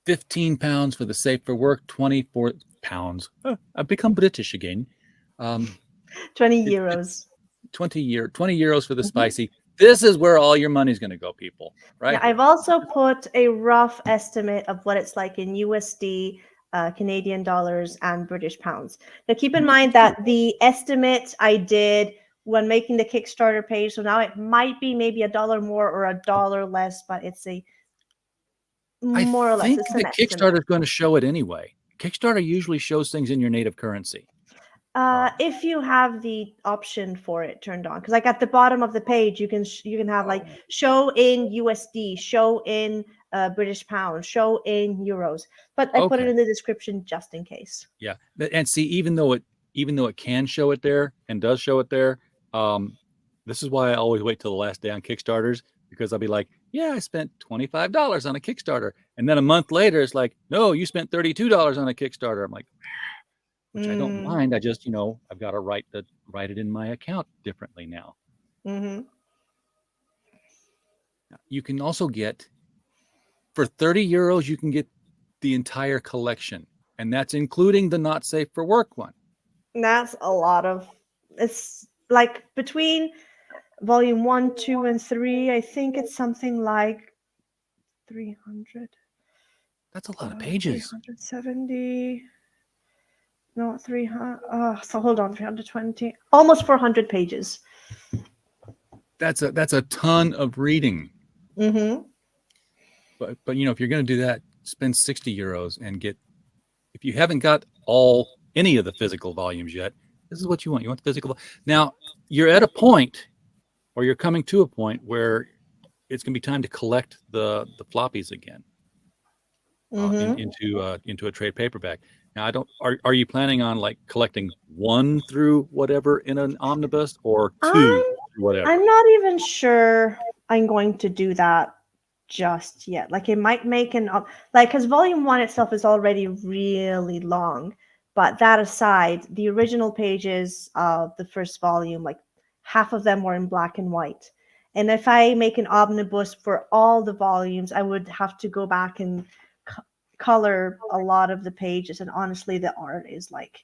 £15 for the Safe for Work, £24. I've become British again. 20 euros. 20 euros for the spicy. This is where all your money's going to go, people. Right? Yeah, I've also put a rough estimate of what it's like in USD, Canadian dollars, and British pounds. Now, keep in mind that the estimate I did when making the Kickstarter page, so now it might be maybe $1 more or $1 less, but it's a more or less. I think the Kickstarter is going to show it anyway. Kickstarter usually shows things in your native currency. If you have the option for it turned on, because like at the bottom of the page, you can have like show in USD, show in British pounds, show in euros. But I put it in the description just in case. Yeah, and see, even though it can show it there and does show it there, this is why I always wait till the last day on Kickstarters, because I'll be like, yeah, I spent $25 on a Kickstarter, and then a month later, it's like, no, you spent $32 on a Kickstarter. I'm like, which I don't mind. I just, I've got to write it in my account differently now. Mm-hmm. You can also get, for €30, you can get the entire collection, and that's including the Not Safe for Work one. That's a lot of. It's like between volume 1, 2, and 3. I think it's something like 300. That's a lot of pages. 370. No, 300. So hold on, 320. Almost 400 pages. That's a ton of reading. Mm-hmm. But if you're going to do that, spend €60 and get. If you haven't got any of the physical volumes yet, this is what you want. You want the physical. Now you're at a point, or you're coming to a point where it's going to be time to collect the floppies again into a trade paperback. Now, I don't. Are you planning on like collecting 1 through whatever in an omnibus, or 2 I'm through whatever? I'm not even sure I'm going to do that just yet. Like it might make like because volume one itself is already really long. But that aside, the original pages of the first volume, like half of them were in black and white. And if I make an omnibus for all the volumes, I would have to go back and color a lot of the pages. And honestly, the art is like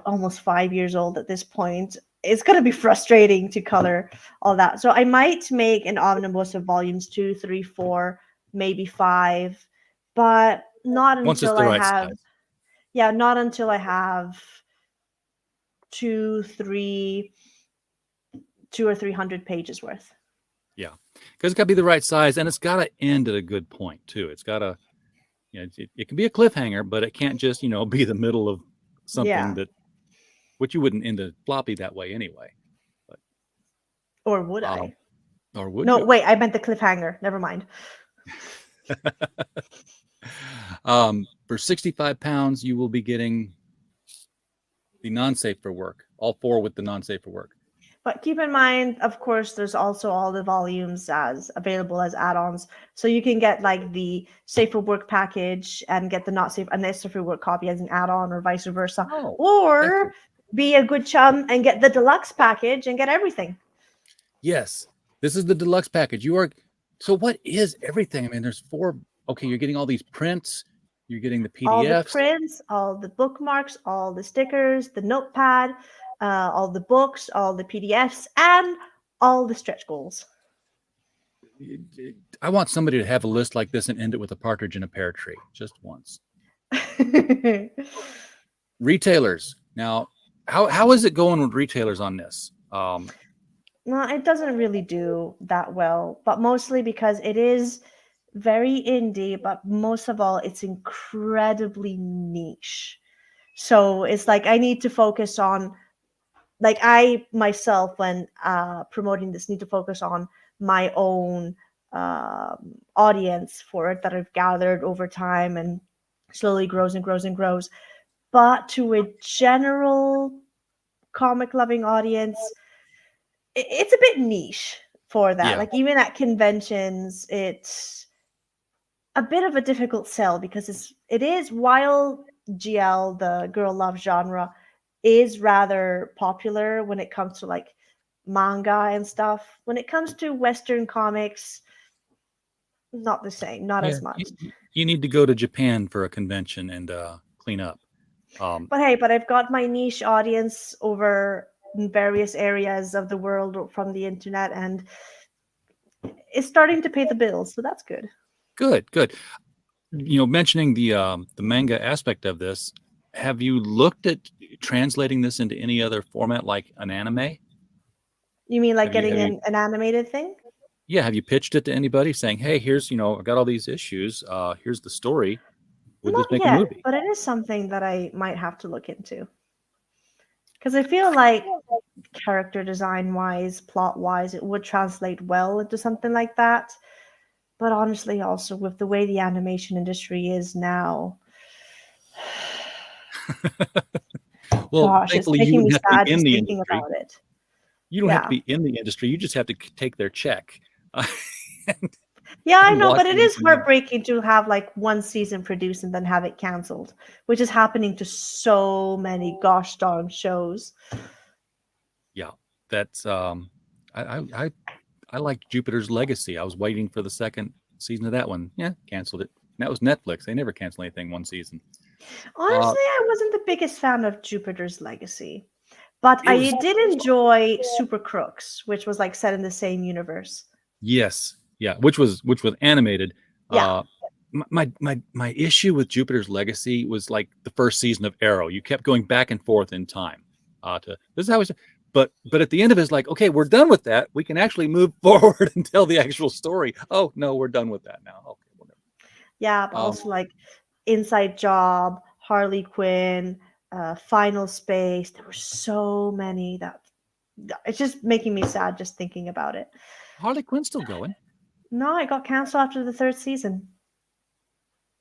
almost 5 years old at this point. It's going to be frustrating to color all that. So I might make an omnibus of volumes 2, 3, 4, maybe 5, but not Once it's until the I right have, size. yeah, not until I have 2, 3, 2 or 300 pages worth. Yeah, because it's got to be the right size, and it's got to end at a good point too. It's got to, it can be a cliffhanger, but it can't just be the middle of something Yeah. which you wouldn't end a floppy that way anyway. But or would I? Or would No, you? wait, I meant the cliffhanger. Never mind. For 65 pounds, you will be getting the non-safe for work, all 4 with the non-safe for work. But keep in mind, of course, there's also all the volumes as available as add-ons. So you can get like the safe for work package and get the not safe unnecessary for work copy as an add-on, or vice versa. Or be a good chum and get the deluxe package and get everything. Yes, this is the deluxe package. So what is everything? I mean, there's 4. Okay, you're getting all these prints. You're getting the PDFs. All the prints, all the bookmarks, all the stickers, the notepad, all the books, all the PDFs, and all the stretch goals. I want somebody to have a list like this and end it with a partridge in a pear tree just once. Retailers. Now, how is it going with retailers on this? No, it doesn't really do that well, but mostly because it is very indie, but most of all, it's incredibly niche. So it's like I need to focus on, like I myself, when promoting this, need to focus on my own audience for it that I've gathered over time and slowly grows and grows and grows. But to a general comic loving audience, it's a bit niche for that. Yeah. Like even at conventions, it's a bit of a difficult sell because it is, while GL, the girl love genre, is rather popular when it comes to like manga and stuff. When it comes to Western comics, not the same, not as much. You need to go to Japan for a convention and clean up. But hey, I've got my niche audience over in various areas of the world from the internet, and it's starting to pay the bills, so that's good. Good. Mentioning the manga aspect of this, have you looked at translating this into any other format like an anime? You mean like getting an animated thing? Yeah, have you pitched it to anybody saying, "Hey, here's, I've got all these issues. Here's the story. Would this make a movie?" But it is something that I might have to look into. Because I feel like character design wise, plot wise, it would translate well into something like that. But honestly, also with the way the animation industry is now, well, gosh, it's making me sad just thinking about it. You don't have to be in the industry. You just have to take their check. Yeah, I know, but it is heartbreaking to have like one season produced and then have it canceled, which is happening to so many gosh darn shows. Yeah, that's I liked Jupiter's Legacy. I was waiting for the second season of that one. Yeah, canceled it. And that was Netflix. They never cancel anything one season. Honestly, I wasn't the biggest fan of Jupiter's Legacy, but I did enjoy Super Crooks, which was like set in the same universe. Yes, yeah, which was animated. Yeah. My issue with Jupiter's Legacy was like the first season of Arrow. You kept going back and forth in time. This is how it's. But at the end of it, it's like, okay, we're done with that. We can actually move forward and tell the actual story. Oh no, we're done with that now. Okay, whatever. Yeah, but also like Inside Job, Harley Quinn, Final Space. There were so many that it's just making me sad just thinking about it. Harley Quinn's still going. No, it got canceled after the 3rd season.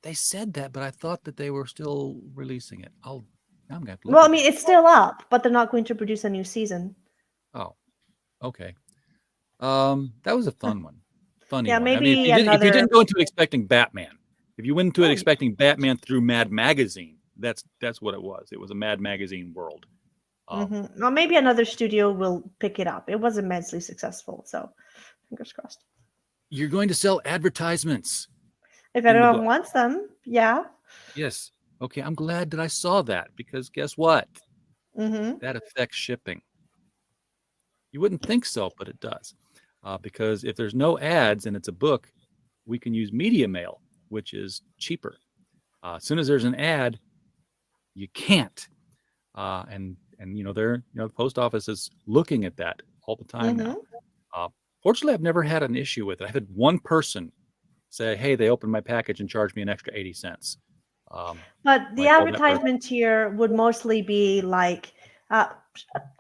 They said that, but I thought that they were still releasing it. I'm gonna have to look Well, I at mean, that. it's still up, but they're not going to produce a new season. Oh, okay. That was a fun one. Funny Yeah, one. I mean, maybe if you didn't another. go into it expecting Batman, if you went into it Oh, expecting Batman through Mad Magazine, that's what it was. It was a Mad Magazine world. Well, maybe another studio will pick it up. It was immensely successful, so fingers crossed. You're going to sell advertisements If in the anyone book. wants them, yeah. Yes. Okay. I'm glad that I saw that because guess what? Mm-hmm. That affects shipping. You wouldn't think so, but it does. Because if there's no ads and it's a book, we can use media mail, which is cheaper. As soon as there's an ad, you can't. And the post office is looking at that all the time now. Fortunately, I've never had an issue with it. I've had one person say, "Hey, they opened my package and charged me an extra 80 cents." But the Like, well, that person- advertisement here would mostly be like a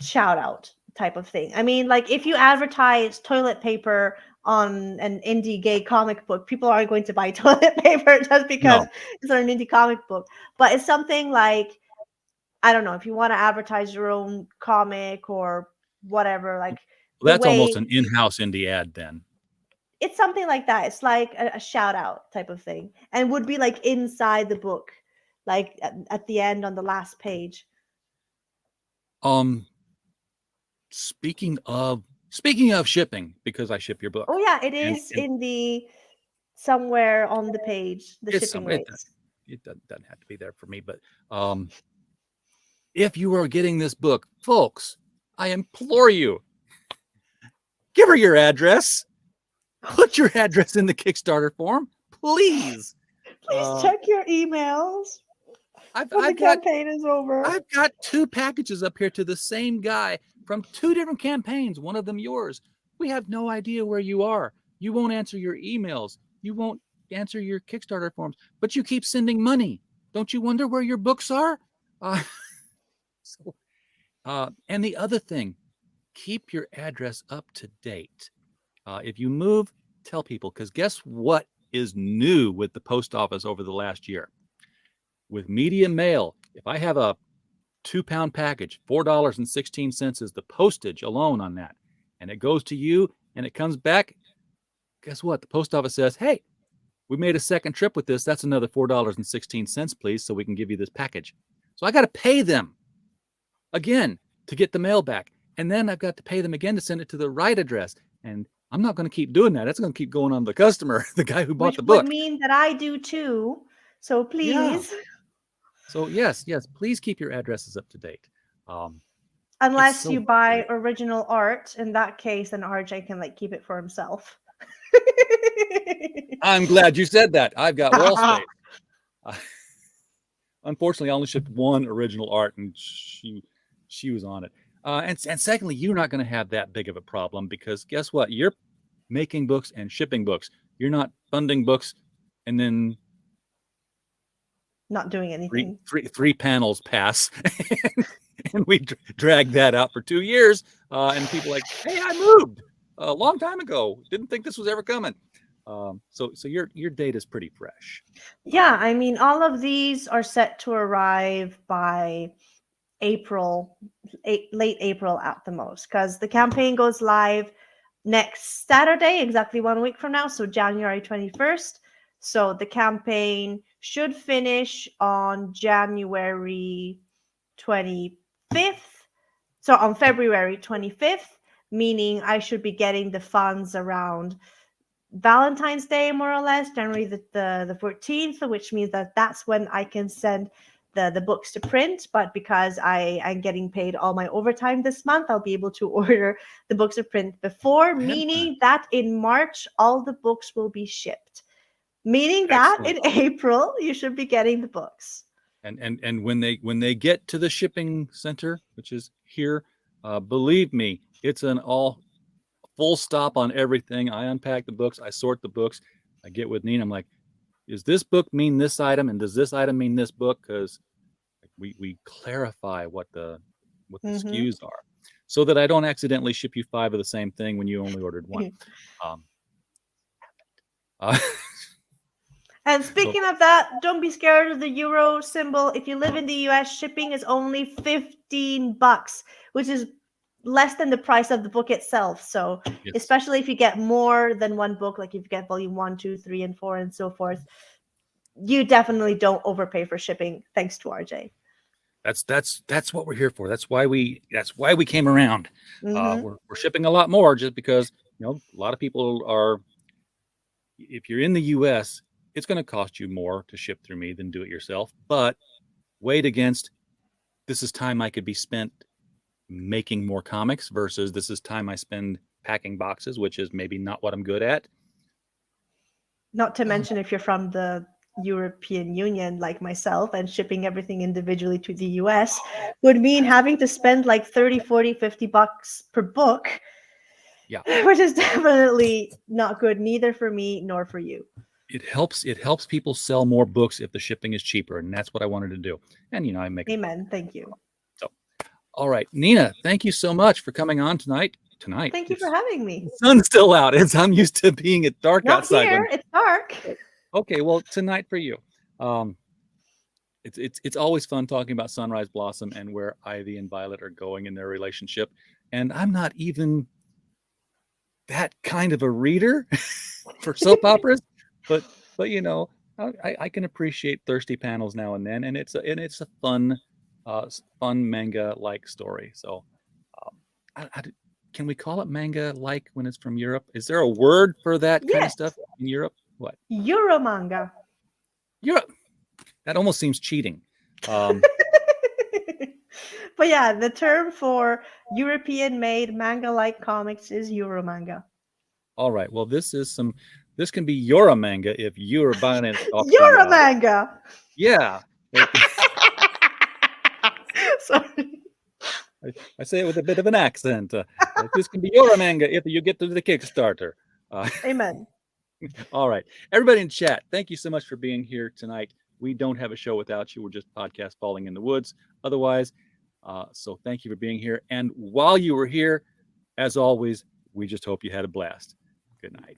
shout out type of thing. I mean, like if you advertise toilet paper on an indie gay comic book, people aren't going to buy toilet paper just because it's an indie comic book. But it's something like, I don't know, if you want to advertise your own comic or whatever, like Well, the that's way almost an in-house indie ad then. it's something like that. It's like a shout out type of thing, and would be like inside the book, like at the end on the last page. Speaking of shipping, because I ship your book. Oh yeah, it is in the somewhere on the page, the shipping rates. It doesn't have to be there for me, but if you are getting this book, folks, I implore you, give her your address. Put your address in the Kickstarter form, please. Please check your emails when the campaign is over. I've got 2 packages up here to the same guy from 2 different campaigns, one of them yours. We have no idea where you are. You won't answer your emails. You won't answer your Kickstarter forms, but you keep sending money. Don't you wonder where your books are? And the other thing, keep your address up to date. If you move, tell people, because guess what is new with the post office over the last year? With media mail, if I have a 2-pound package, $4.16 is the postage alone on that. And it goes to you and it comes back. Guess what? The post office says, "Hey, we made a second trip with this. That's another $4.16, please, so we can give you this package." So I got to pay them again to get the mail back. And then I've got to pay them again to send it to the right address. And I'm not going to keep doing that. That's going to keep going on the customer, the guy who bought the book. Which would mean that I do too. So please. Yeah. So yes, please keep your addresses up to date. Unless you buy original art, in that case, then RJ can like keep it for himself. I'm glad you said that. I've got wall space. Unfortunately, I only shipped one original art, and she was on it. And secondly, you're not going to have that big of a problem because guess what? You're making books and shipping books. You're not funding books and then not doing anything. Three panels pass, and we drag that out for 2 years. And people are like, "Hey, I moved a long time ago. Didn't think this was ever coming." So your date is pretty fresh. Yeah, I mean, all of these are set to arrive by April, late April at the most, because the campaign goes live next Saturday, exactly 1 week from now, so January 21st. So the campaign should finish on January 25th. So on February 25th, meaning I should be getting the funds around Valentine's Day, more or less, January the 14th, which means that that's when I can send the books to print. But because I'm getting paid all my overtime this month, I'll be able to order the books to print before, meaning that in March, all the books will be shipped. Meaning that in April, you should be getting the books. And when they get to the shipping center, which is here, believe me, it's an all full stop on everything. I unpack the books, I sort the books, I get with Nina. I'm like, does this book mean this item, and does this item mean this book? Because we clarify what the SKUs are, so that I don't accidentally ship you 5 of the same thing when you only ordered one. And speaking of that, don't be scared of the euro symbol. If you live in the US, shipping is only $15, which is less than the price of the book itself. So especially if you get more than one book, like if you get volume 1, 2, 3, and 4, and so forth, you definitely don't overpay for shipping, thanks to RJ. That's what we're here for. That's why we came around. Mhm. We're shipping a lot more just because a lot of people are. If you're in the U.S., it's going to cost you more to ship through me than do it yourself. But weighed against, this is time I could be spent making more comics versus this is time I spend packing boxes, which is maybe not what I'm good at. Not to mention if you're from the European Union like myself and shipping everything individually to the US would mean having to spend like 30, 40, $50 per book. Yeah. Which is definitely not good, neither for me nor for you. It helps people sell more books if the shipping is cheaper, and that's what I wanted to do. And I make Amen. Thank you. So, all right, Nina, thank you so much for coming on tonight. Thank you for having me. The sun's still out. I'm used to being at dark Not outside. Here, it's dark. Okay, well, tonight for you. It's always fun talking about Sunrise Blossom and where Ivy and Violet are going in their relationship. And I'm not even that kind of a reader for soap operas, but I can appreciate thirsty panels now and then, and it's a fun manga like story. So can we call it manga like when it's from Europe? Is there a word for that kind of stuff in Europe? What? Euromanga. Europe. That almost seems cheating. But yeah, the term for European-made manga-like comics is Euromanga. All right. Well, this can be Euromanga if you're buying it off Euromanga. Yeah. Sorry. I say it with a bit of an accent. This can be Euromanga if you get to the Kickstarter. Amen. All right. Everybody in chat, thank you so much for being here tonight. We don't have a show without you. We're just podcast Falling in the Woods. Otherwise, so thank you for being here. And while you were here, as always, we just hope you had a blast. Good night.